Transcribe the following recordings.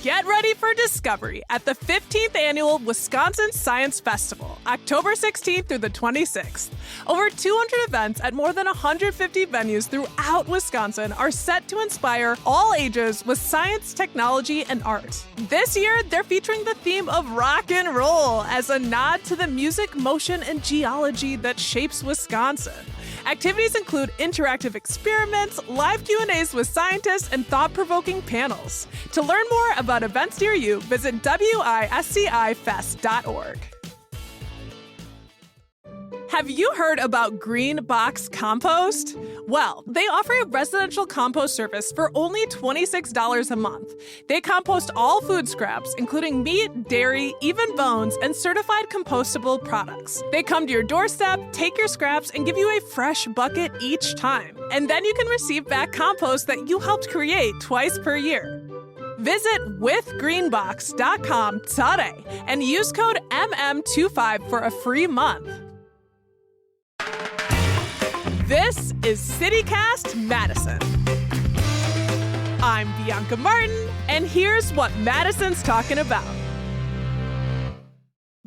Get ready for discovery at the 15th Annual Wisconsin Science Festival, October 16th through the 26th. Over 200 events at more than 150 venues throughout Wisconsin are set to inspire all ages with science, technology, and art. This year, they're featuring the theme of rock and roll as a nod to the music, motion, and geology that shapes Wisconsin. Activities include interactive experiments, live Q&As with scientists, and thought-provoking panels. To learn more about events near you, visit wiscifest.org. Have you heard about Green Box Compost? Well, they offer a residential compost service for only $26 a month. They compost all food scraps, including meat, dairy, even bones, and certified compostable products. They come to your doorstep, take your scraps, and give you a fresh bucket each time. And then you can receive back compost that you helped create twice per year. Visit withgreenbox.com today and use code MM25 for a free month. This is CityCast Madison. I'm Bianca Martin, and here's what Madison's talking about.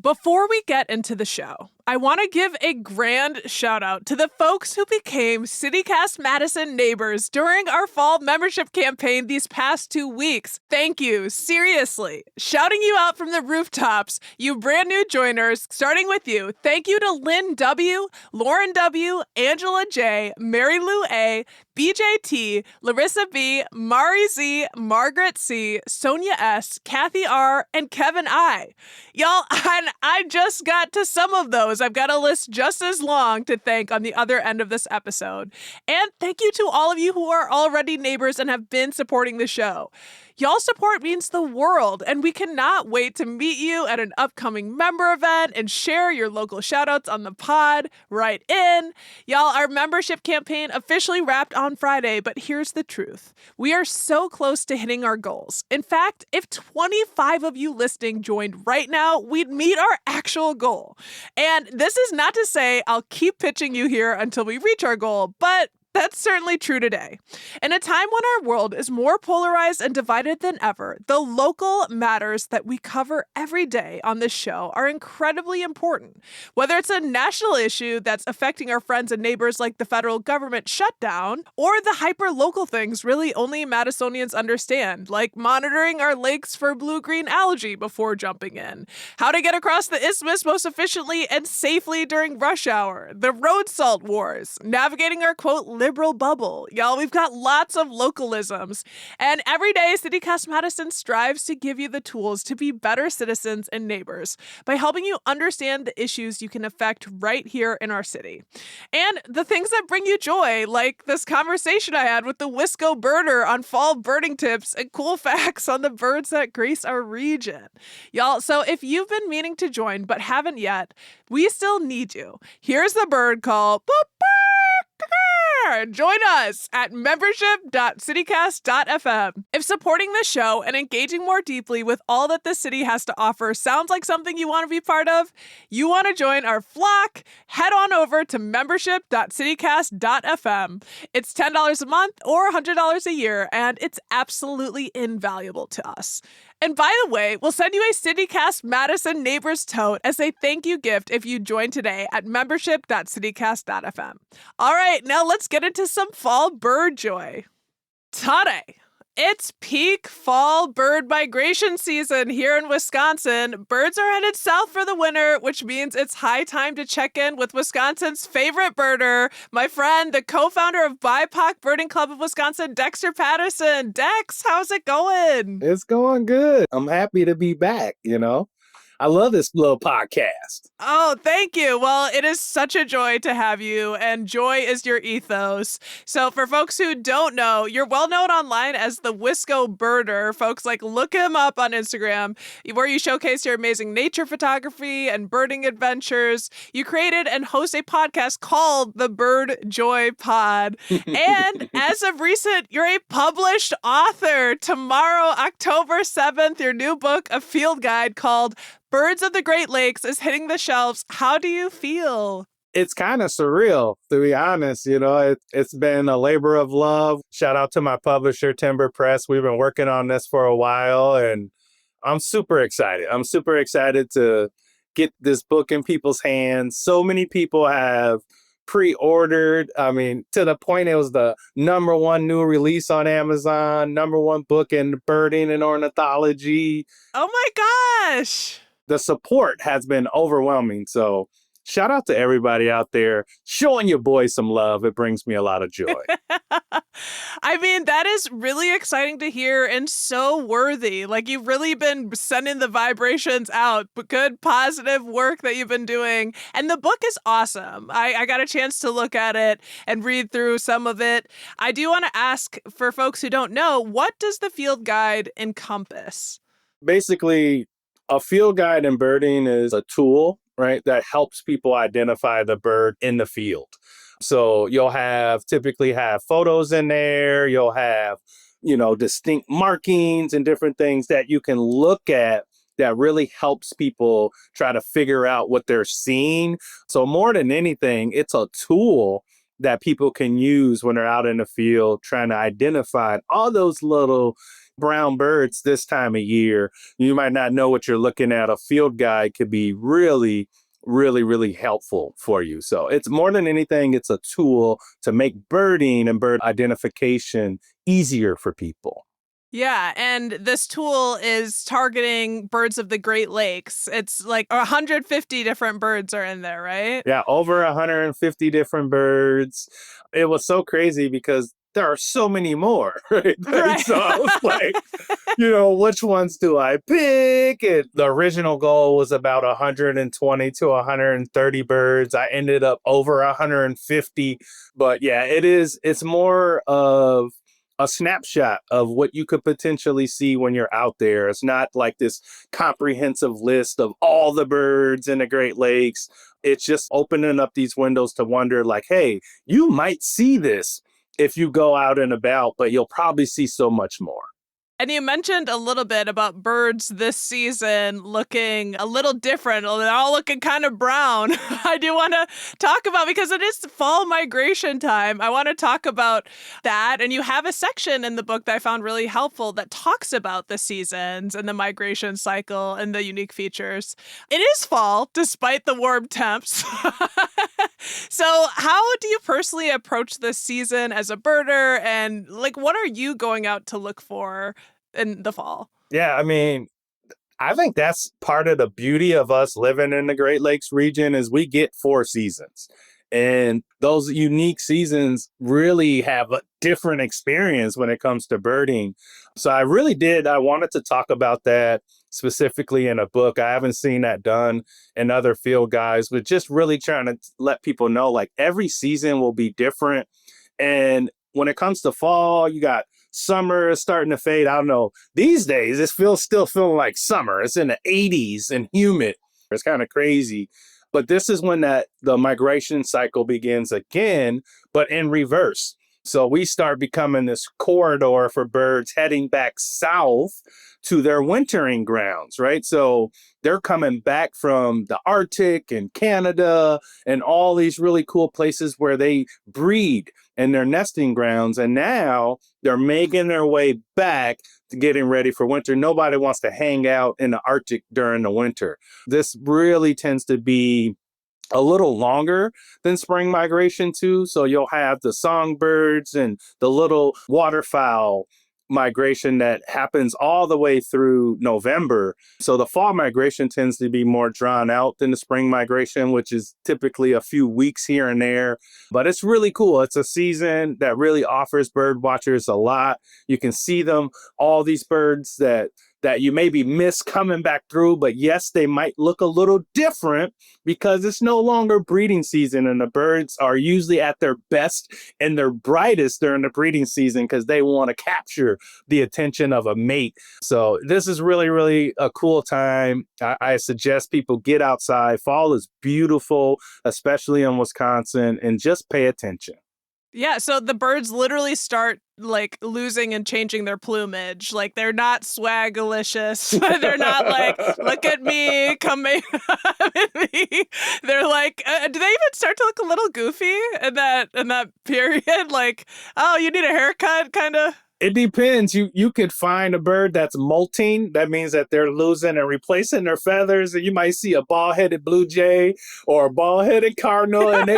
Before we get into the show, I want to give a grand shout out to the folks who became CityCast Madison neighbors during our fall membership campaign these past 2 weeks. Thank you, seriously. Shouting you out from the rooftops, you brand new joiners, starting with you. Thank you to Lynn W., Lauren W., Angela J., Mary Lou A., BJT, Larissa B., Mari Z., Margaret C., Sonia S., Kathy R., and Kevin I. Y'all, and I just got to some of those. I've got a list just as long to thank on the other end of this episode. And thank you to all of you who are already neighbors and have been supporting the show. Y'all's support means the world, and we cannot wait to meet you at an upcoming member event and share your local shoutouts on the pod. Right in. Y'all, our membership campaign officially wrapped on Friday, but here's the truth. We are so close to hitting our goals. In fact, if 25 of you listening joined right now, we'd meet our actual goal. And this is not to say I'll keep pitching you here until we reach our goal, but that's certainly true today. In a time when our world is more polarized and divided than ever, the local matters that we cover every day on this show are incredibly important. Whether it's a national issue that's affecting our friends and neighbors like the federal government shutdown, or the hyper-local things really only Madisonians understand, like monitoring our lakes for blue-green algae before jumping in, how to get across the isthmus most efficiently and safely during rush hour, the road salt wars, navigating our, quote, liberal bubble. Y'all, we've got lots of localisms. And every day, CityCast Madison strives to give you the tools to be better citizens and neighbors by helping you understand the issues you can affect right here in our city. And the things that bring you joy, like this conversation I had with the Wisco birder on fall birding tips and cool facts on the birds that grace our region. Y'all, so if you've been meaning to join but haven't yet, we still need you. Here's the bird call. Boop, boop. Join us at membership.citycast.fm. If supporting the show and engaging more deeply with all that the city has to offer sounds like something you want to be part of, you want to join our flock, head on over to membership.citycast.fm. It's $10 a month or $100 a year, and it's absolutely invaluable to us. And by the way, we'll send you a CityCast Madison Neighbors tote as a thank you gift if you join today at membership.citycast.fm. All right, now let's get into some fall bird joy. Today, it's peak fall bird migration season here in Wisconsin. Birds are headed south for the winter, which means it's high time to check in with Wisconsin's favorite birder, my friend, the co-founder of BIPOC Birding Club of Wisconsin, Dexter Patterson. Dex, how's it going? It's going good. I'm happy to be back, I love this little podcast. Oh, thank you. Well, it is such a joy to have you, and joy is your ethos. So for folks who don't know, you're well known online as the Wisco Birder. Folks, look him up on Instagram, where you showcase your amazing nature photography and birding adventures. You created and host a podcast called the Bird Joy Pod. And as of recent, you're a published author. Tomorrow, October 7th, your new book, A Field Guide called Birds of the Great Lakes, is hitting the shelves. How do you feel? It's kind of surreal, to be honest. It's been a labor of love. Shout out to my publisher, Timber Press. We've been working on this for a while, and I'm super excited. I'm super excited to get this book in people's hands. So many people have pre-ordered. I mean, to the point it was the number one new release on Amazon, number one book in birding and ornithology. Oh my gosh. The support has been overwhelming. So shout out to everybody out there showing your boy some love. It brings me a lot of joy. I mean, that is really exciting to hear and so worthy. Like, you've really been sending the vibrations out, but good, positive work that you've been doing. And the book is awesome. I got a chance to look at it and read through some of it. I do want to ask, for folks who don't know, what does the field guide encompass? Basically, a field guide in birding is a tool, right, that helps people identify the bird in the field. So you'll typically have photos in there. You'll have, distinct markings and different things that you can look at that really helps people try to figure out what they're seeing. So more than anything, it's a tool that people can use when they're out in the field trying to identify all those little brown birds this time of year. You might not know what you're looking at. A field guide could be really, really, really helpful for you. So it's more than anything, it's a tool to make birding and bird identification easier for people. Yeah, and this tool is targeting birds of the Great Lakes. It's like 150 different birds are in there, right? Yeah, over 150 different birds. It was so crazy because there are so many more, right? Right. So I was like, which ones do I pick? And the original goal was about 120 to 130 birds. I ended up over 150. But yeah, it's more of a snapshot of what you could potentially see when you're out there. It's not like this comprehensive list of all the birds in the Great Lakes. It's just opening up these windows to wonder like, hey, you might see this if you go out and about, but you'll probably see so much more. And you mentioned a little bit about birds this season looking a little different. They're all looking kind of brown. I do want to talk about, because it is fall migration time, I want to talk about that. And you have a section in the book that I found really helpful that talks about the seasons and the migration cycle and the unique features. It is fall, despite the warm temps. So how do you personally approach this season as a birder? And like, what are you going out to look for in the fall? Yeah, I mean, I think that's part of the beauty of us living in the Great Lakes region is we get 4 seasons. And those unique seasons really have a different experience when it comes to birding. So I wanted to talk about that specifically in a book. I haven't seen that done in other field guides, but just really trying to let people know like every season will be different. And when it comes to fall, you got summer is starting to fade. I don't know. These days, still feeling like summer. It's in the 80s and humid. It's kind of crazy. But this is when the migration cycle begins again, but in reverse. So we start becoming this corridor for birds heading back south to their wintering grounds, right? So they're coming back from the Arctic and Canada and all these really cool places where they breed and their nesting grounds. And now they're making their way back to getting ready for winter. Nobody wants to hang out in the Arctic during the winter. This really tends to be a little longer than spring migration too. So you'll have the songbirds and the little waterfowl migration that happens all the way through November. So the fall migration tends to be more drawn out than the spring migration, which is typically a few weeks here and there. But it's really cool. It's a season that really offers bird watchers a lot. You can see them, all these birds that you maybe miss coming back through, but yes, they might look a little different because it's no longer breeding season and the birds are usually at their best and their brightest during the breeding season because they want to capture the attention of a mate. So this is really, really a cool time. I suggest people get outside. Fall is beautiful, especially in Wisconsin, and just pay attention. Yeah, so the birds literally start like losing and changing their plumage. Like they're not swagalicious. They're not like, look at me, come at me. They're like, do they even start to look a little goofy in that period? Like, oh, you need a haircut, kind of. It depends. You could find a bird that's molting. That means that they're losing and replacing their feathers. And you might see a bald-headed blue jay or a bald-headed cardinal, and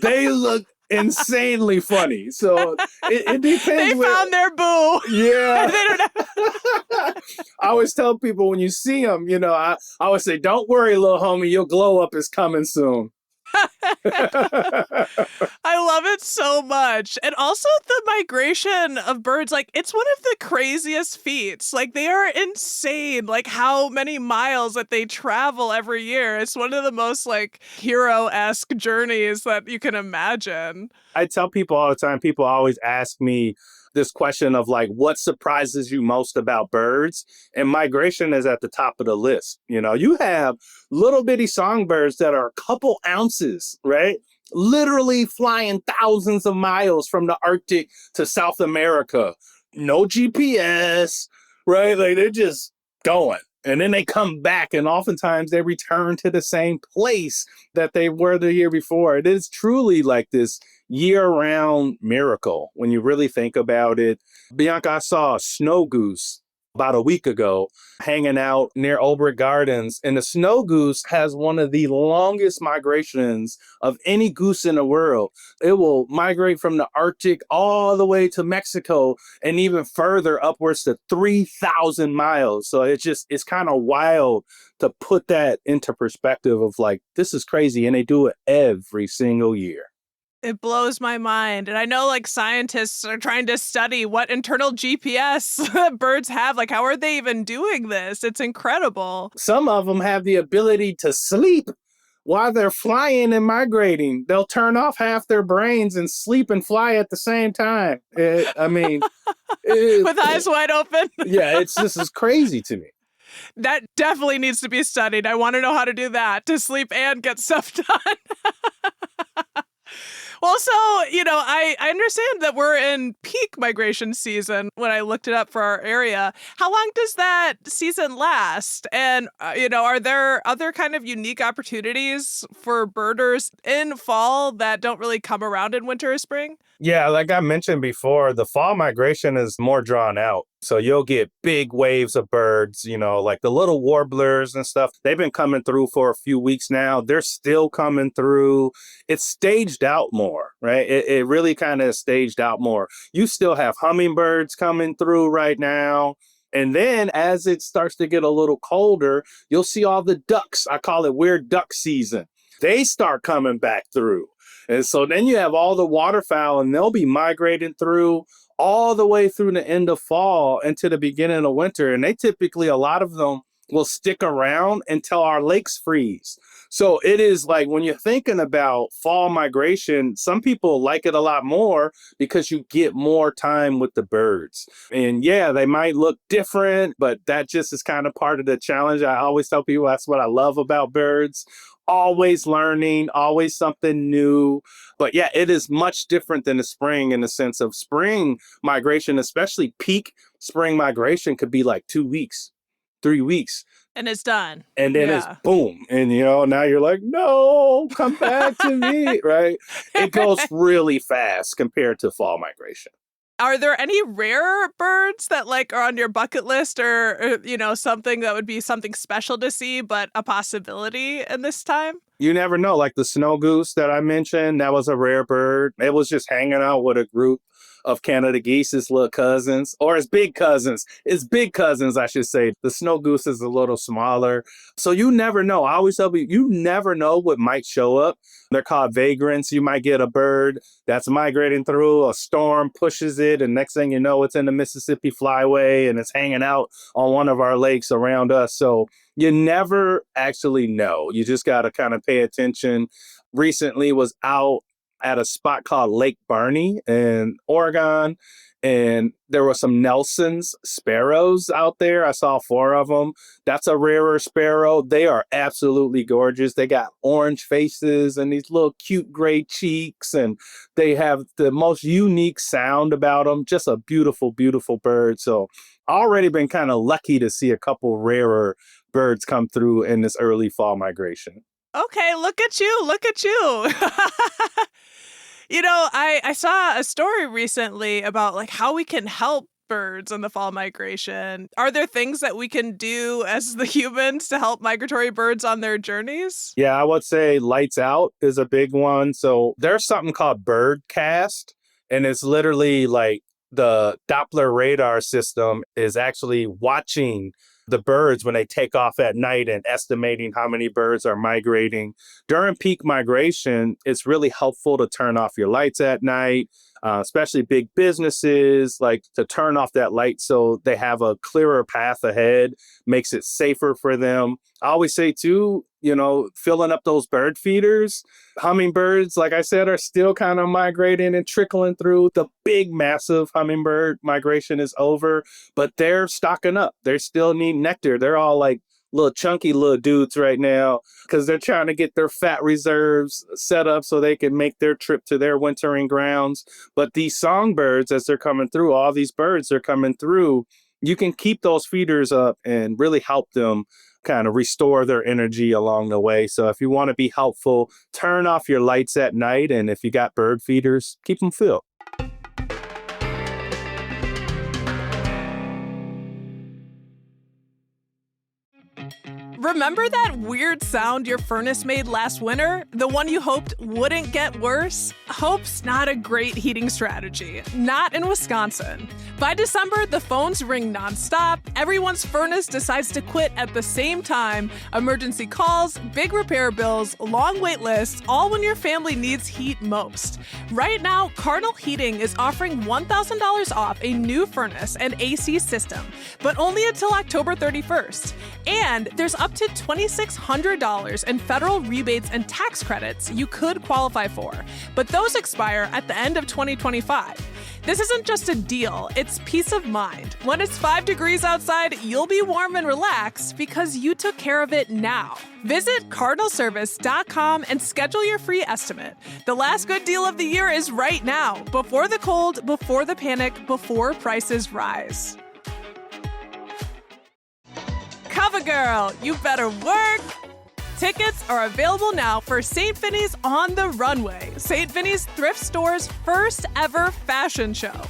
they look insanely funny. So it They depends. found their boo. Yeah. They don't have. I always tell people when you see them, I always say, don't worry, little homie, your glow up is coming soon. I love it so much. And also the migration of birds, like it's one of the craziest feats. Like they are insane, like how many miles that they travel every year. It's one of the most like hero-esque journeys that you can imagine. I tell people all the time, people always ask me this question of like, what surprises you most about birds? And migration is at the top of the list. You have little bitty songbirds that are a couple ounces, right? Literally flying thousands of miles from the Arctic to South America. No GPS, right? Like they're just going. And then they come back, and oftentimes they return to the same place that they were the year before. It is truly like this year-round miracle when you really think about it. Bianca, I saw a snow goose about a week ago hanging out near Olbrich Gardens, and the snow goose has one of the longest migrations of any goose in the world. It will migrate from the Arctic all the way to Mexico and even further, upwards to 3,000 miles. So it's kind of wild to put that into perspective of like, this is crazy. And they do it every single year. It blows my mind. And I know like scientists are trying to study what internal GPS birds have. Like, how are they even doing this? It's incredible. Some of them have the ability to sleep while they're flying and migrating. They'll turn off half their brains and sleep and fly at the same time. With eyes wide open. Yeah, this is crazy to me. That definitely needs to be studied. I want to know how to do that, to sleep and get stuff done. Well, so, I understand that we're in peak migration season when I looked it up for our area. How long does that season last? And, are there other kind of unique opportunities for birders in fall that don't really come around in winter or spring? Yeah, like I mentioned before, the fall migration is more drawn out. So you'll get big waves of birds, like the little warblers and stuff. They've been coming through for a few weeks now. They're still coming through. It's staged out more, right? It really kind of staged out more. You still have hummingbirds coming through right now. And then as it starts to get a little colder, you'll see all the ducks. I call it weird duck season. They start coming back through. And so then you have all the waterfowl, and they'll be migrating through all the way through the end of fall into the beginning of winter. And they typically, a lot of them will stick around until our lakes freeze. So it is like when you're thinking about fall migration, some people like it a lot more because you get more time with the birds. And yeah, they might look different, but that just is kind of part of the challenge. I always tell people that's what I love about birds. Always learning, always something new. But yeah, it is much different than the spring in the sense of spring migration, especially peak spring migration could be like 2 weeks, 3 weeks. And it's done. And then it's boom. And, now you're like, no, come back to me, right? It goes really fast compared to fall migration. Are there any rare birds that like are on your bucket list or something that would be something special to see, but a possibility in this time? You never know. Like the snow goose that I mentioned, that was a rare bird. It was just hanging out with a group of Canada geese, his little cousins, or his big cousins. His big cousins, I should say. The snow goose is a little smaller. So you never know. I always tell people, you never know what might show up. They're called vagrants. You might get a bird that's migrating through, a storm pushes it, and next thing you know, it's in the Mississippi Flyway, and it's hanging out on one of our lakes around us. So you never actually know. You just got to kind of pay attention. Recently was out at a spot called Lake Barney in Oregon. And there were some Nelson's sparrows out there. I saw 4 of them. That's a rarer sparrow. They are absolutely gorgeous. They got orange faces and these little cute gray cheeks, and they have the most unique sound about them. Just a beautiful, beautiful bird. So already been kind of lucky to see a couple rarer birds come through in this early fall migration. Okay, look at you. Look at you. I saw a story recently about like how we can help birds in the fall migration. Are there things that we can do as the humans to help migratory birds on their journeys? Yeah, I would say lights out is a big one. So there's something called Birdcast, and it's literally like the Doppler radar system is actually watching the birds when they take off at night and estimating how many birds are migrating. During peak migration, it's really helpful to turn off your lights at night, especially big businesses, like to turn off that light so they have a clearer path ahead, makes it safer for them. I always say too, filling up those bird feeders. Hummingbirds, like I said, are still kind of migrating and trickling through. The big, massive hummingbird migration is over, but they're stocking up. They still need nectar. They're all like little chunky little dudes right now because they're trying to get their fat reserves set up so they can make their trip to their wintering grounds. But these songbirds, as they're coming through, all these birds are coming through, you can keep those feeders up and really help them kind of restore their energy along the way. So if you want to be helpful, turn off your lights at night. And if you got bird feeders, keep them filled. Remember that weird sound your furnace made last winter? The one you hoped wouldn't get worse? Hope's not a great heating strategy. Not in Wisconsin. By December, the phones ring nonstop, everyone's furnace decides to quit at the same time, emergency calls, big repair bills, long wait lists, all when your family needs heat most. Right now, Cardinal Heating is offering $1,000 off a new furnace and AC system, but only until October 31st. And there's up to $2,600 in federal rebates and tax credits you could qualify for, but those expire at the end of 2025. This isn't just a deal, it's peace of mind. When it's 5 degrees outside, you'll be warm and relaxed because you took care of it now. Visit cardinalservice.com and schedule your free estimate. The last good deal of the year is right now, before the cold, before the panic, before prices rise. Cover girl, you better work. Tickets are available now for St. Vinny's on the Runway, St. Vinny's thrift store's first ever fashion show.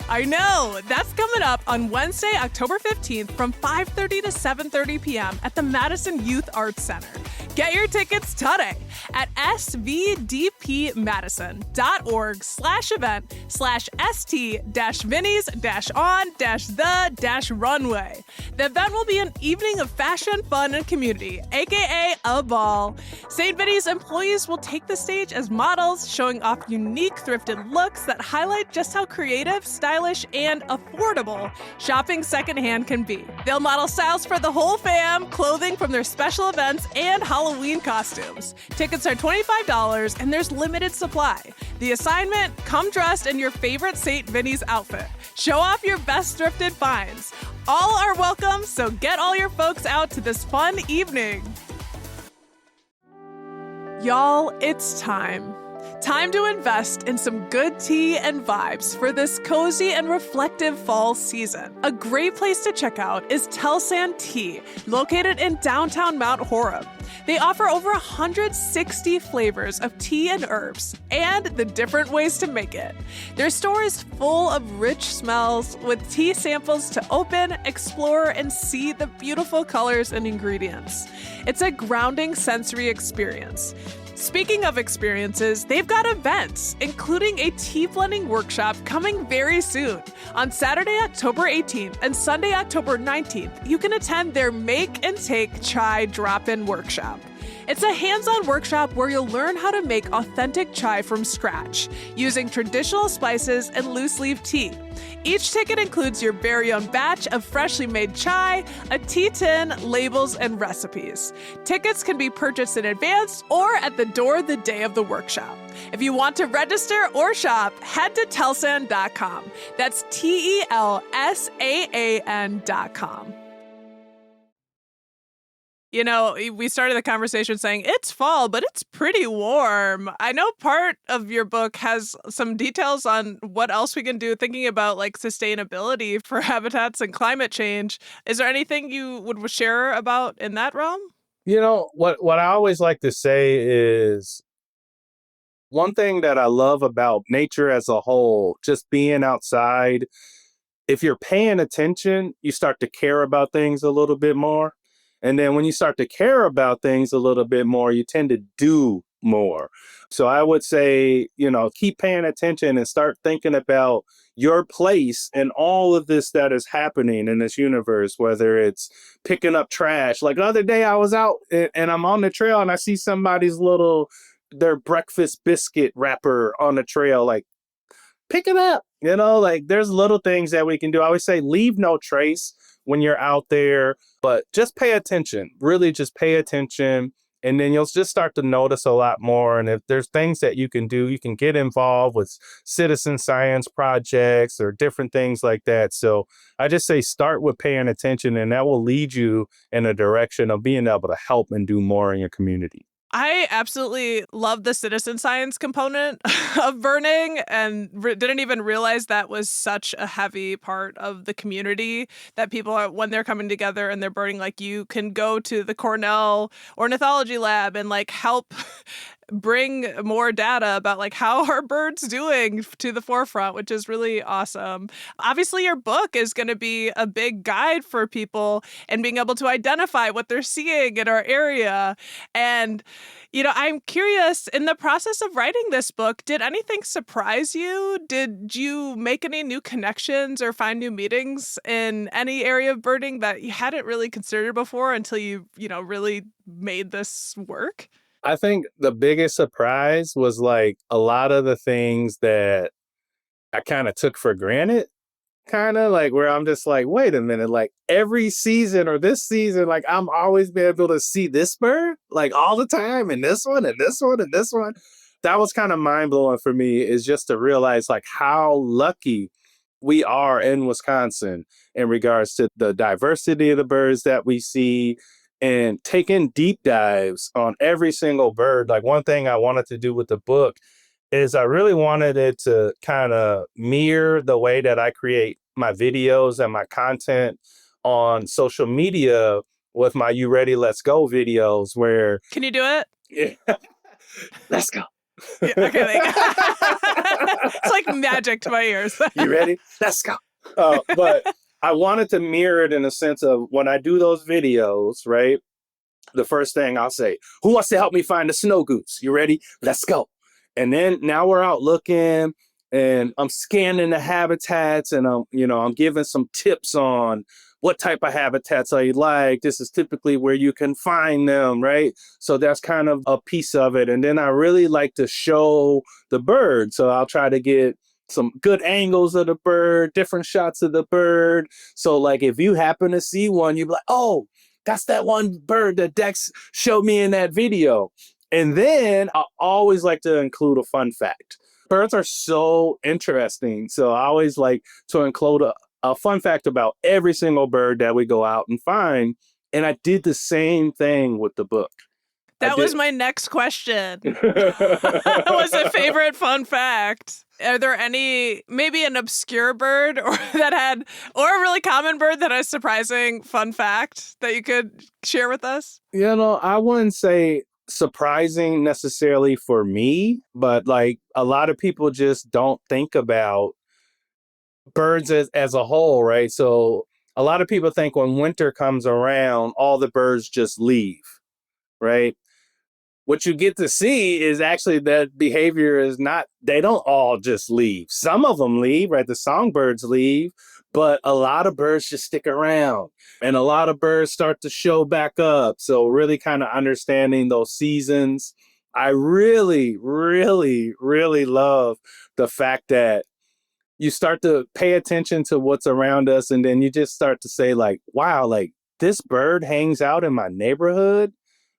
I know, that's coming up on Wednesday, October 15th from 5:30 to 7:30 p.m. at the Madison Youth Arts Center. Get your tickets today at svdpmadison.org/event/st-vinnies-on-the-runway. The event will be an evening of fashion, fun, and community, aka a ball. St. Vinny's employees will take the stage as models, showing off unique thrifted looks that highlight just how creative, stylish, and affordable shopping secondhand can be. They'll model styles for the whole fam, clothing from their special events, and Halloween costumes. Tickets are $25 and there's limited supply. The assignment, come dressed in your favorite St. Vinny's outfit. Show off your best thrifted finds. All are welcome, so get all your folks out to this fun evening. Y'all, it's time. Time to invest in some good tea and vibes for this cozy and reflective fall season. A great place to check out is Telsan Tea, located in downtown Mount Horeb. They offer over 160 flavors of tea and herbs, and the different ways to make it. Their store is full of rich smells with tea samples to open, explore, and see the beautiful colors and ingredients. It's a grounding sensory experience. Speaking of experiences, they've got events, including a tea blending workshop coming very soon. On Saturday, October 18th and Sunday, October 19th, you can attend their Make and Take Chai Drop-In workshop. It's a hands-on workshop where you'll learn how to make authentic chai from scratch, using traditional spices and loose-leaf tea. Each ticket includes your very own batch of freshly made chai, a tea tin, labels, and recipes. Tickets can be purchased in advance or at the door the day of the workshop. If you want to register or shop, head to telsan.com. That's TELSAAN.com. You know, we started the conversation saying it's fall, but it's pretty warm. I know part of your book has some details on what else we can do thinking about like sustainability for habitats and climate change. Is there anything you would share about in that realm? You know, what I always like to say is one thing that I love about nature as a whole, just being outside, if you're paying attention, you start to care about things a little bit more. And then when you start to care about things a little bit more, you tend to do more. So I would say, you know, keep paying attention and start thinking about your place in all of this that is happening in this universe, whether it's picking up trash. Like the other day, I was out and I'm on the trail and I see somebody's their breakfast biscuit wrapper on the trail. Like, pick it up. You know, like there's little things that we can do. I always say leave no trace when you're out there, but just pay attention. Really just pay attention. And then you'll just start to notice a lot more. And if there's things that you can do, you can get involved with citizen science projects or different things like that. So I just say start with paying attention, and that will lead you in a direction of being able to help and do more in your community. I absolutely love the citizen science component of burning and didn't even realize that was such a heavy part of the community that people are, when they're coming together and they're burning, like you can go to the Cornell ornithology lab and like help bring more data about like how are birds doing to the forefront, which is really awesome. Obviously, your book is going to be a big guide for people and being able to identify what they're seeing in our area. And, you know, I'm curious, in the process of writing this book, did anything surprise you? Did you make any new connections or find new meetings in any area of birding that you hadn't really considered before until you know, really made this work? I think the biggest surprise was like a lot of the things that I kind of took for granted, kind of like where I'm just like, wait a minute, like every season or this season, like I'm always been able to see this bird like all the time, and this one and this one and this one. That was kind of mind blowing for me, is just to realize like how lucky we are in Wisconsin in regards to the diversity of the birds that we see, and taking deep dives on every single bird. Like one thing I wanted to do with the book is I really wanted it to kind of mirror the way that I create my videos and my content on social media with my You Ready, Let's Go videos where Can you do it? yeah, let's go. Yeah, okay, it's like magic to my ears. You ready? Let's go. But I wanted to mirror it in a sense of when I do those videos, right? The first thing I'll say, who wants to help me find the snow goose? You ready? Let's go. And then now we're out looking and I'm scanning the habitats, and I'm giving some tips on what type of habitats I like. This is typically where you can find them, right? So that's kind of a piece of it. And then I really like to show the bird. So I'll try to get some good angles of the bird, different shots of the bird. So like if you happen to see one, you'll be like, oh, that's that one bird that Dex showed me in that video. And then I always like to include a fun fact. Birds are so interesting. So I always like to include a fun fact about every single bird that we go out and find. And I did the same thing with the book. That was my next question. Was a favorite fun fact? Are there any, maybe an obscure bird or a really common bird that has surprising fun fact that you could share with us? You know, I wouldn't say surprising necessarily for me, but like a lot of people just don't think about birds as a whole, right? So a lot of people think when winter comes around, all the birds just leave, right? What you get to see is actually that behavior is not, they don't all just leave. Some of them leave, right? The songbirds leave, but a lot of birds just stick around and a lot of birds start to show back up. So really kind of understanding those seasons. I really, really, really love the fact that you start to pay attention to what's around us, and then you just start to say like, wow, like this bird hangs out in my neighborhood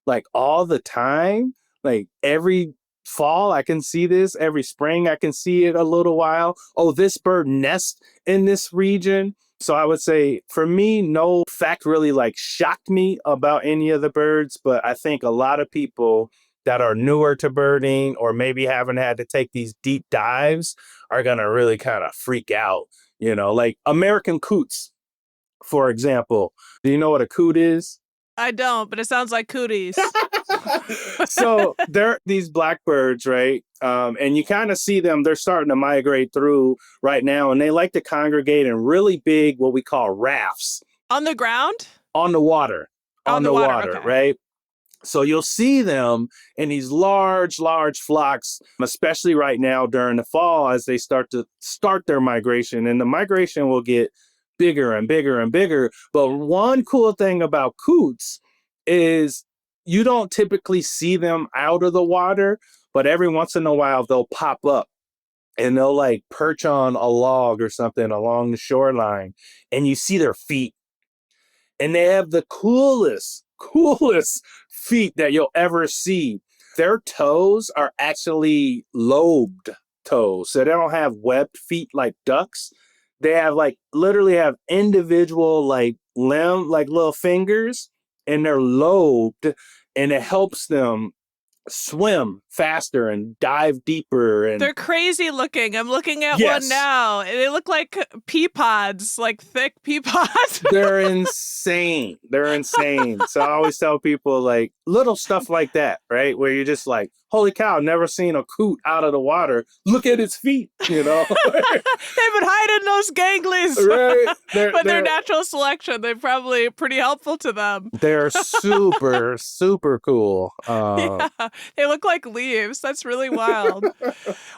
like all the time. Like every fall I can see this, every spring I can see it a little while. Oh, this bird nests in this region. So I would say for me, no fact really like shocked me about any of the birds, but I think a lot of people that are newer to birding or maybe haven't had to take these deep dives are going to really kind of freak out, like American coots, for example. Do you know what a coot is? I don't, but it sounds like cooties. So they're these blackbirds, right? And you kind of see them, they're starting to migrate through right now, and they like to congregate in really big, what we call rafts. On the ground? On the water. On the water, okay. Right? So you'll see them in these large, large flocks, especially right now during the fall as they start their migration. And the migration will get bigger and bigger and bigger. But one cool thing about coots is you don't typically see them out of the water, but every once in a while they'll pop up and they'll like perch on a log or something along the shoreline, and you see their feet. And they have the coolest feet that you'll ever see. Their toes are actually lobed toes. So they don't have webbed feet like ducks. They have literally have individual like little fingers, and they're lobed, and it helps them swim faster and dive deeper. And they're crazy looking. I'm looking at one now. They look like pea pods, like thick pea pods. They're insane. So I always tell people like little stuff like that, right? Where you're just like, holy cow, never seen a coot out of the water. Look at its feet, They've been hiding those ganglies. Right. But their natural selection, they're probably pretty helpful to them. They're super, super cool. Yeah, they look like leaves. That's really wild.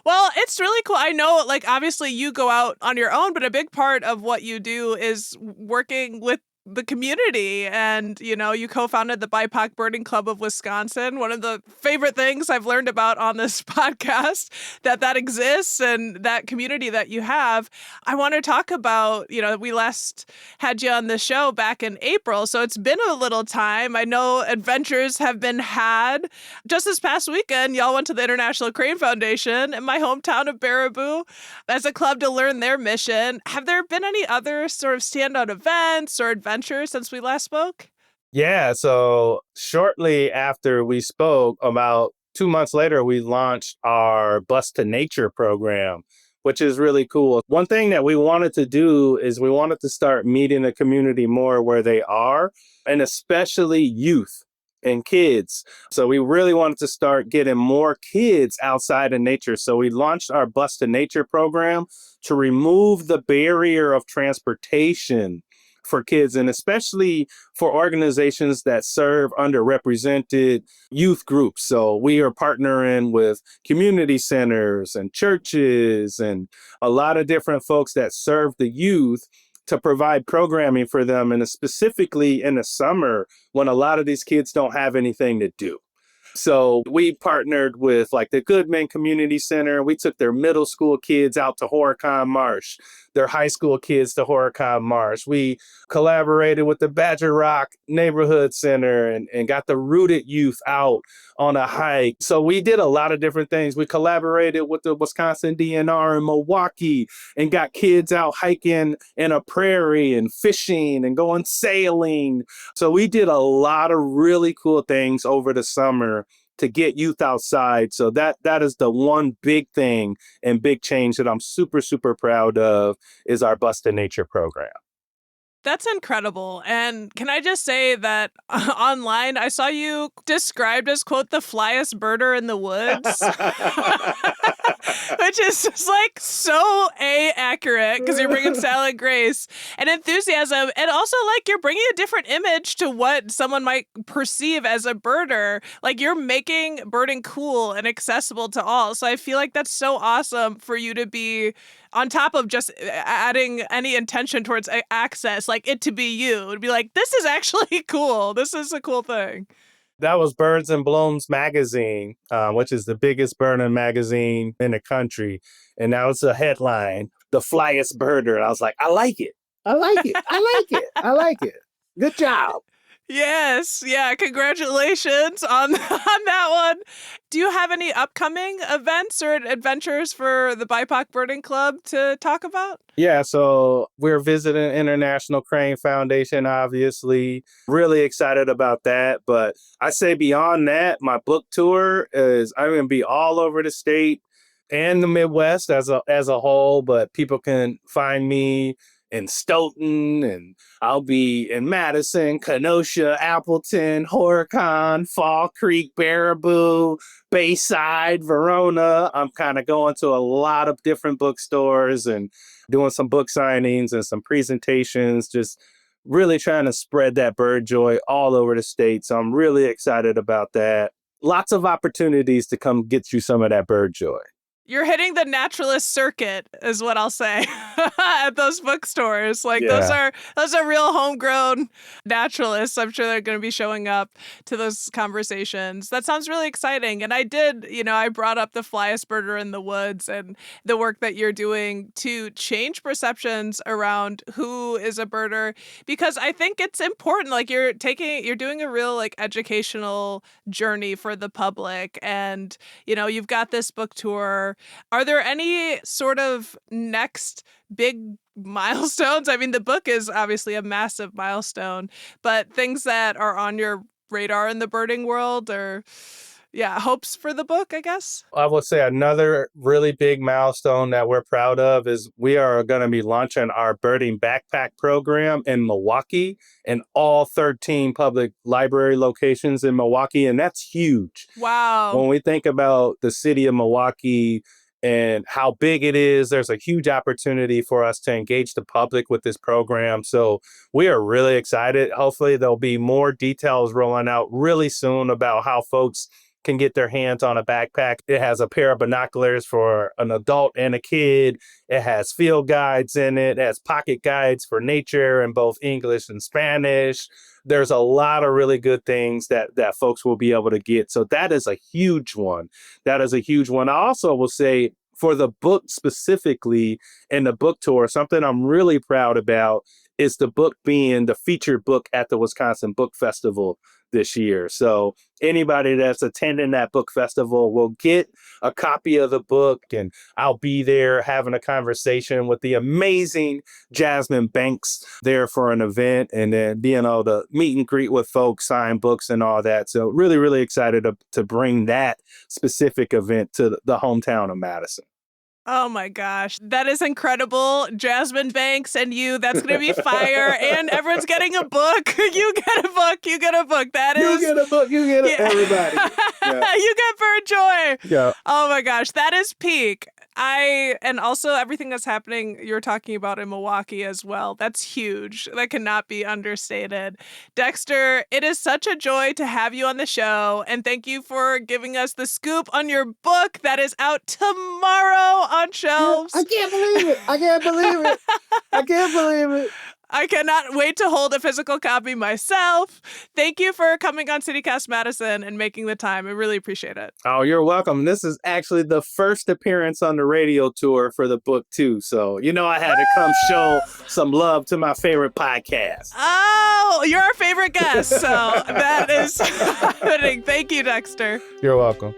Well, it's really cool. I know, like, obviously you go out on your own, but a big part of what you do is working with the community. And, you co-founded the BIPOC Birding Club of Wisconsin. One of the favorite things I've learned about on this podcast, that exists and that community that you have. I want to talk about, we last had you on the show back in April, so it's been a little time. I know adventures have been had. Just this past weekend, y'all went to the International Crane Foundation in my hometown of Baraboo as a club to learn their mission. Have there been any other sort of standout events or adventures since we last spoke? Yeah, so shortly after we spoke, about 2 months later, we launched our Bus to Nature program, which is really cool. One thing that we wanted to do is we wanted to start meeting the community more where they are, and especially youth and kids. So we really wanted to start getting more kids outside of nature. So we launched our Bus to Nature program to remove the barrier of transportation for kids, and especially for organizations that serve underrepresented youth groups. So we are partnering with community centers and churches and a lot of different folks that serve the youth to provide programming for them, and specifically in the summer when a lot of these kids don't have anything to do. So we partnered with the Goodman Community Center. We took their middle school kids out to Horicon Marsh, their high school kids to Horicon Marsh. We collaborated with the Badger Rock Neighborhood Center and got the Rooted youth out on a hike. So we did a lot of different things. We collaborated with the Wisconsin DNR in Milwaukee and got kids out hiking in a prairie and fishing and going sailing. So we did a lot of really cool things over the summer to get youth outside. So that is the one big thing and big change that I'm super, super proud of is our Bus to Nature program. That's incredible. And can I just say that online, I saw you described as, quote, the flyest birder in the woods. Which is just like so accurate because you're bringing style and grace and enthusiasm, and also like you're bringing a different image to what someone might perceive as a birder. Like you're making birding cool and accessible to all. So I feel like that's so awesome for you to be on top of just adding any intention towards access, like it to be you. It'd be like, this is actually cool. This is a cool thing. That was Birds and Blooms magazine, which is the biggest birding magazine in the country. And that was a headline, The Flyest Birder. And I was like, I like it. I like it. I like it. I like it. Good job. Yes. Yeah. Congratulations on that one. Do you have any upcoming events or adventures for the BIPOC Birding Club to talk about? Yeah, so we're visiting International Crane Foundation, obviously. Really excited about that. But I say beyond that, my book tour is I'm going to be all over the state and the Midwest as a whole. But people can find me in Stoughton, and I'll be in Madison, Kenosha, Appleton, Horicon, Fall Creek, Baraboo, Bayside, Verona. I'm kind of going to a lot of different bookstores and doing some book signings and some presentations, just really trying to spread that bird joy all over the state. So I'm really excited about that. Lots of opportunities to come get you some of that bird joy. You're hitting the naturalist circuit, is what I'll say, at those bookstores. Like those are real homegrown naturalists. I'm sure they're going to be showing up to those conversations. That sounds really exciting. And I brought up the Flyest Birder in the Woods and the work that you're doing to change perceptions around who is a birder, because I think it's important. Like you're doing a real like educational journey for the public, and you've got this book tour. Are there any sort of next big milestones? I mean, the book is obviously a massive milestone, but things that are on your radar in the birding world, or hopes for the book, I guess? I would say another really big milestone that we're proud of is we are going to be launching our birding backpack program in Milwaukee and all 13 public library locations in Milwaukee. And that's huge. Wow. When we think about the city of Milwaukee and how big it is, there's a huge opportunity for us to engage the public with this program. So we are really excited. Hopefully there'll be more details rolling out really soon about how folks can get their hands on a backpack. It has a pair of binoculars for an adult and a kid. It has field guides in it. It has pocket guides for nature in both English and Spanish. There's a lot of really good things that folks will be able to get. So that is a huge one. That is a huge one. I also will say for the book specifically and the book tour, something I'm really proud about is the book being the featured book at the Wisconsin Book Festival this year. So anybody that's attending that book festival will get a copy of the book, and I'll be there having a conversation with the amazing Jasmine Banks there for an event, and then being able to meet and greet with folks, sign books and all that. So really, really excited to bring that specific event to the hometown of Madison. Oh my gosh, that is incredible. Jasmine Banks and you, that's going to be fire. And everyone's getting a book. You get a book. You get a book. You get a book. You get it. Everybody. Yeah. You get bird joy. Yeah. Oh my gosh, that is peak. And also everything that's happening, you're talking about in Milwaukee as well. That's huge. That cannot be understated. Dexter, it is such a joy to have you on the show. And thank you for giving us the scoop on your book that is out tomorrow on shelves. I can't believe it. I can't believe it. I can't believe it. I cannot wait to hold a physical copy myself. Thank you for coming on CityCast Madison and making the time. I really appreciate it. Oh, you're welcome. This is actually the first appearance on the radio tour for the book, too. So, I had to come show some love to my favorite podcast. Oh, you're our favorite guest. So that is fitting. Thank you, Dexter. You're welcome.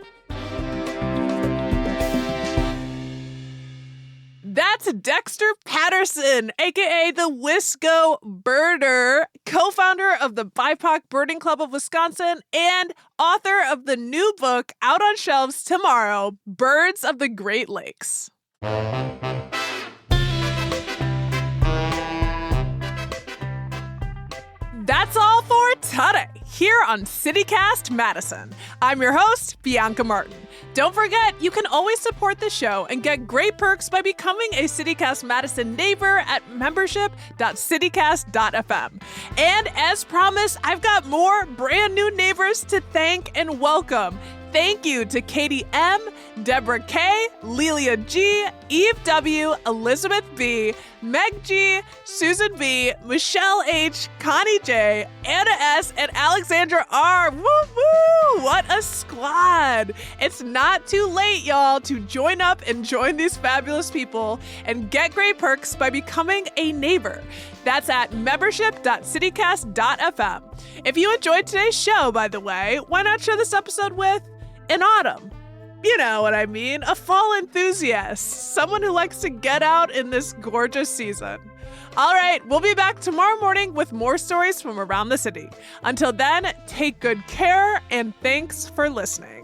That's Dexter Patterson, a.k.a. the Wisco Birder, co-founder of the BIPOC Birding Club of Wisconsin and author of the new book out on shelves tomorrow, Birds of the Great Lakes. That's all for today. here on CityCast Madison. I'm your host, Bianca Martin. Don't forget, you can always support the show and get great perks by becoming a CityCast Madison neighbor at membership.citycast.fm. And as promised, I've got more brand new neighbors to thank and welcome. Thank you to Katie M., Deborah K., Lelia G., Eve W., Elizabeth B., Meg G., Susan B., Michelle H., Connie J., Anna S., and Alexandra R. Woo woo! What a squad! It's not too late, y'all, to join up and join these fabulous people and get great perks by becoming a neighbor. That's at membership.citycast.fm. If you enjoyed today's show, by the way, why not share this episode with an autumn? You know what I mean, a fall enthusiast, someone who likes to get out in this gorgeous season. All right, we'll be back tomorrow morning with more stories from around the city. Until then, take good care and thanks for listening.